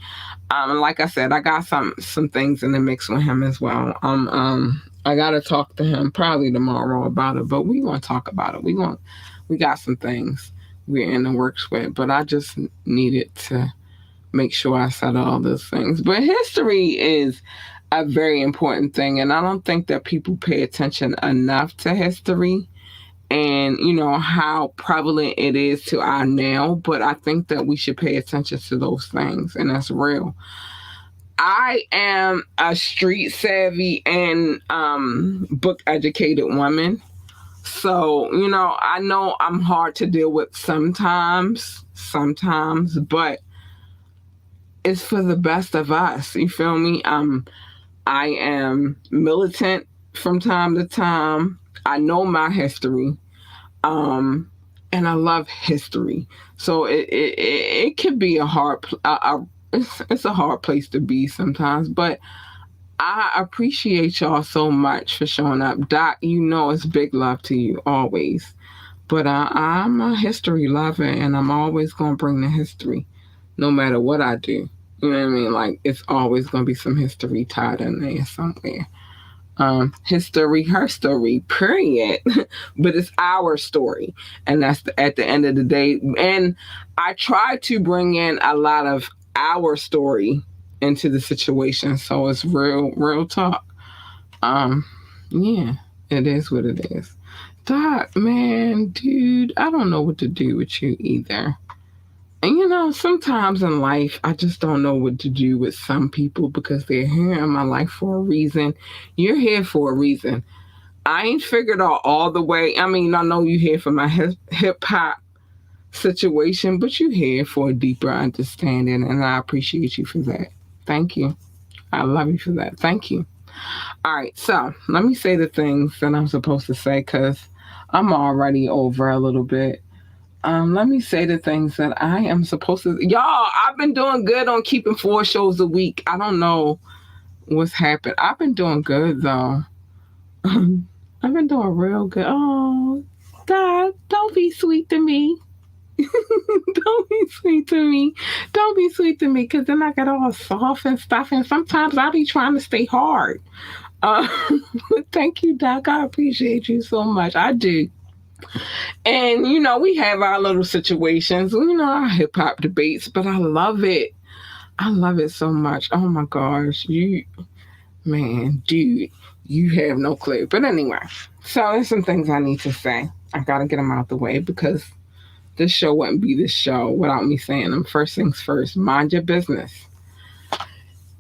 And like I said, I got some things in the mix with him as well. I gotta talk to him probably tomorrow about it, but we gonna talk about it. We got some things we're in the works with, but I just needed to make sure I said all those things. But history is a very important thing, and I don't think that people pay attention enough to history and, you know, how prevalent it is to our now, but I think that we should pay attention to those things, and that's real. I am a street savvy and book educated woman. So, you know I'm hard to deal with sometimes, but it's for the best of us. You feel me? I am militant from time to time. I know my history. And I love history. So it could be it's a hard place to be sometimes, but I appreciate y'all so much for showing up. Doc, it's big love to you always. But I'm a history lover, and I'm always going to bring the history no matter what I do. You know what I mean? Like, it's always going to be some history tied in there somewhere. History, her story, period. But it's our story. And that's at the end of the day. And I try to bring in a lot of our story into the situation, so it's real talk. Yeah, it is what it is. Doc, man, dude, I don't know what to do with you either. And sometimes in life, I just don't know what to do with some people because they're here in my life for a reason. You're here for a reason. I ain't figured out all the way. I mean, I know you're here for my hip hop situation, but you're here for a deeper understanding, and I appreciate you for that. Thank you. I love you for that. Thank you. All right, so let me say the things that I'm supposed to say because I'm already over a little bit. Let me say the things that I am supposed to. Y'all, I've been doing good on keeping 4 shows a week. I don't know what's happened. I've been doing good, though. I've been doing real good. Oh, God, don't be sweet to me. Don't be sweet to me. Don't be sweet to me, because then I get all soft and stuff, and sometimes I be trying to stay hard. Thank you, Doc. I appreciate you so much. I do. And, we have our little situations, our hip hop debates, but I love it. I love it so much. Oh my gosh. Man, dude, you have no clue. But anyway, so there's some things I need to say. I got to get them out the way because this show wouldn't be this show without me saying them. First things first, mind your business.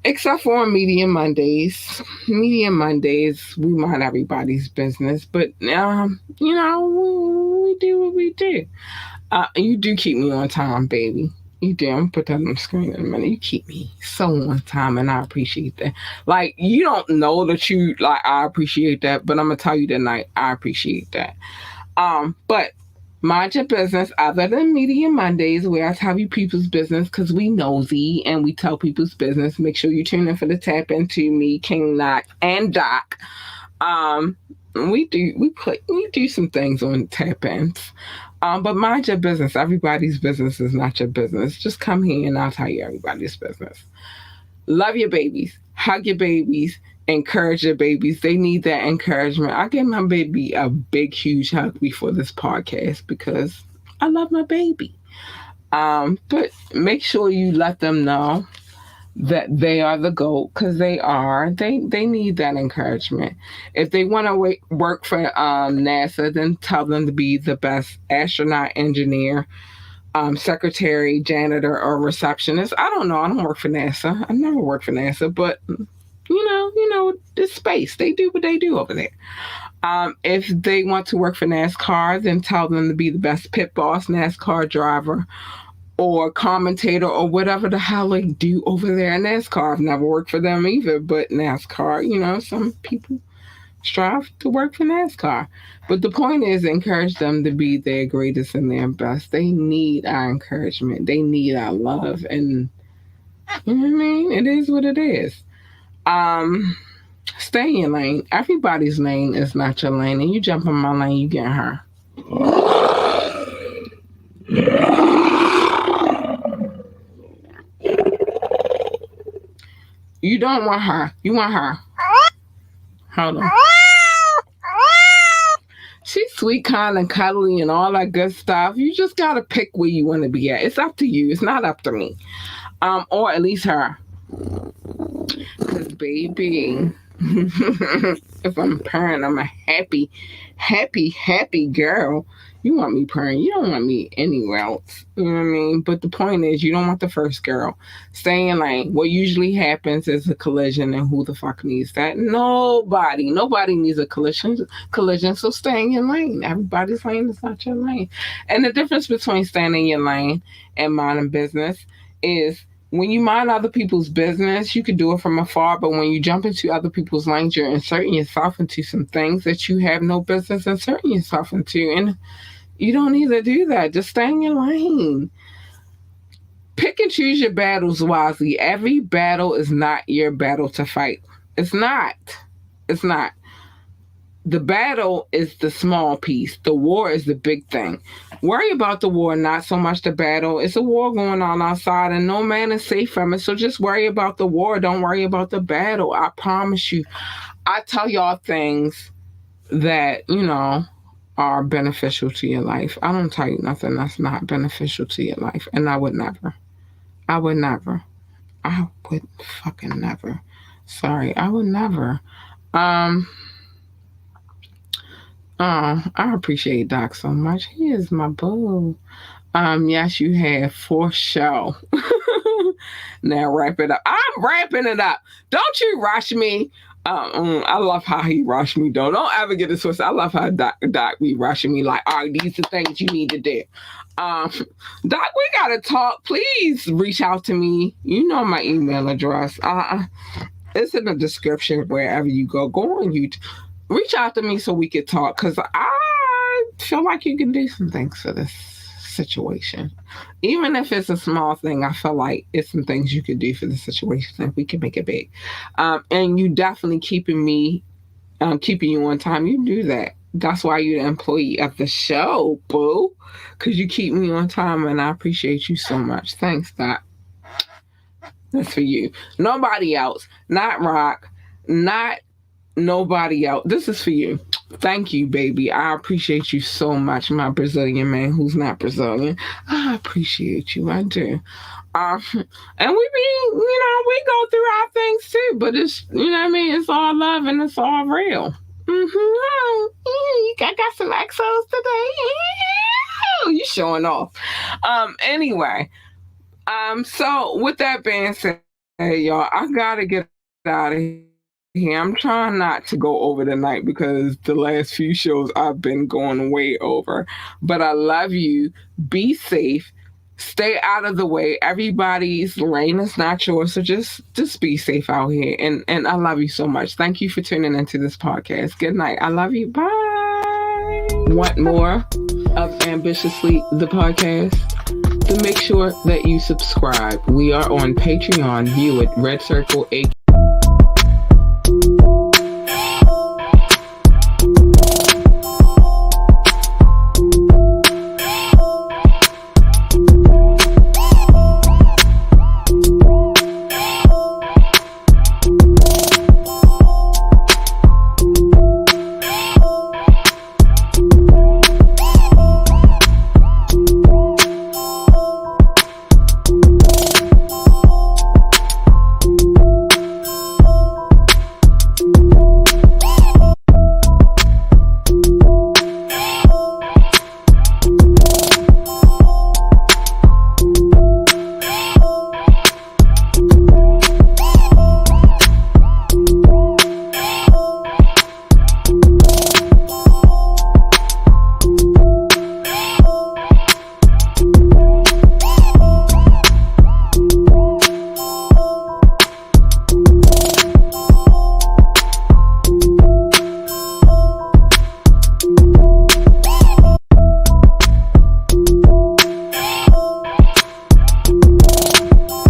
Except for on Media Mondays. Media Mondays, we mind everybody's business. But, we do what we do. You do keep me on time, baby. You do. I'm gonna put that on the screen in a minute. You keep me so on time, and I appreciate that. Like, you don't know that I appreciate that, but I'm gonna tell you tonight, I appreciate that. But mind your business other than Media Mondays, where I tell you people's business because we nosy and we tell people's business. Make sure you tune in for the tap into me, King Knock, and Doc. We do some things on tap ins. But mind your business. Everybody's business is not your business. Just come here and I'll tell you everybody's business. Love your babies. Hug your babies. Encourage your babies. They need that encouragement. I gave my baby a big, huge hug before this podcast because I love my baby. But make sure you let them know that they are the GOAT because they are. They need that encouragement. If they want to work for NASA, then tell them to be the best astronaut, engineer, secretary, janitor, or receptionist. I don't know. I don't work for NASA. I've never worked for NASA, but it's space. They do what they do over there. If they want to work for NASCAR, then tell them to be the best pit boss, NASCAR driver, or commentator, or whatever the hell they do over there in NASCAR. I've never worked for them either, but NASCAR, some people strive to work for NASCAR. But the point is, encourage them to be their greatest and their best. They need our encouragement. They need our love. And, you know what I mean? It is what it is. Stay in your lane. Everybody's lane is not your lane. And you jump on my lane, you get her. You don't want her. You want her. Hold on. She's sweet, kind, and cuddly and all that good stuff. You just got to pick where you want to be at. It's up to you. It's not up to me. Or at least her. Because, baby, if I'm purring, I'm a happy, happy, happy girl. You want me purring. You don't want me anywhere else. You know what I mean? But the point is, you don't want the first girl. Stay in lane. What usually happens is a collision, and who the fuck needs that? Nobody. Nobody needs a collision. So stay in your lane. Everybody's lane is not your lane. And the difference between staying in your lane and minding business is when you mind other people's business, you can do it from afar. But when you jump into other people's lanes, you're inserting yourself into some things that you have no business inserting yourself into. And you don't need to do that. Just stay in your lane. Pick and choose your battles wisely. Every battle is not your battle to fight. It's not. It's not. The battle is the small piece. The war is the big thing. Worry about the war, not so much the battle. It's a war going on outside and no man is safe from it. So just worry about the war. Don't worry about the battle. I promise you. I tell y'all things that, are beneficial to your life. I don't tell you nothing that's not beneficial to your life. And I would never. I would fucking never. Sorry, I would never. I appreciate Doc so much. He is my boo. Yes, you have for sure. Now wrap it up. I'm wrapping it up. Don't you rush me. I love how he rushed me, though. Don't ever get it twisted. I love how Doc be rushing me like, all right, these are things you need to do. Doc, we got to talk. Please reach out to me. You know my email address. It's in the description wherever you go. Go on YouTube. Reach out to me so we could talk because I feel like you can do some things for this situation. Even if it's a small thing, I feel like it's some things you could do for the situation and we can make it big. And you definitely keeping you on time. You do that. That's why you're the employee of the show, boo. Because you keep me on time and I appreciate you so much. Thanks, Doc. That's for you. Nobody else. Not Rock. Not nobody else. This is for you. Thank you, baby. I appreciate you so much, my Brazilian man who's not Brazilian. I appreciate you. I do. And we go through our things too, but it's, you know what I mean? It's all love and it's all real. I got some exos today. You showing off. Anyway, so with that being said, y'all, I gotta get out of here. I'm trying not to go over the night because the last few shows I've been going way over. But I love you. Be safe. Stay out of the way. Everybody's lane is not yours, so just be safe out here. And I love you so much. Thank you for tuning into this podcast. Good night. I love you. Bye. Want more of Ambitiously the podcast? Then make sure that you subscribe. We are on Patreon. View it. Red Circle,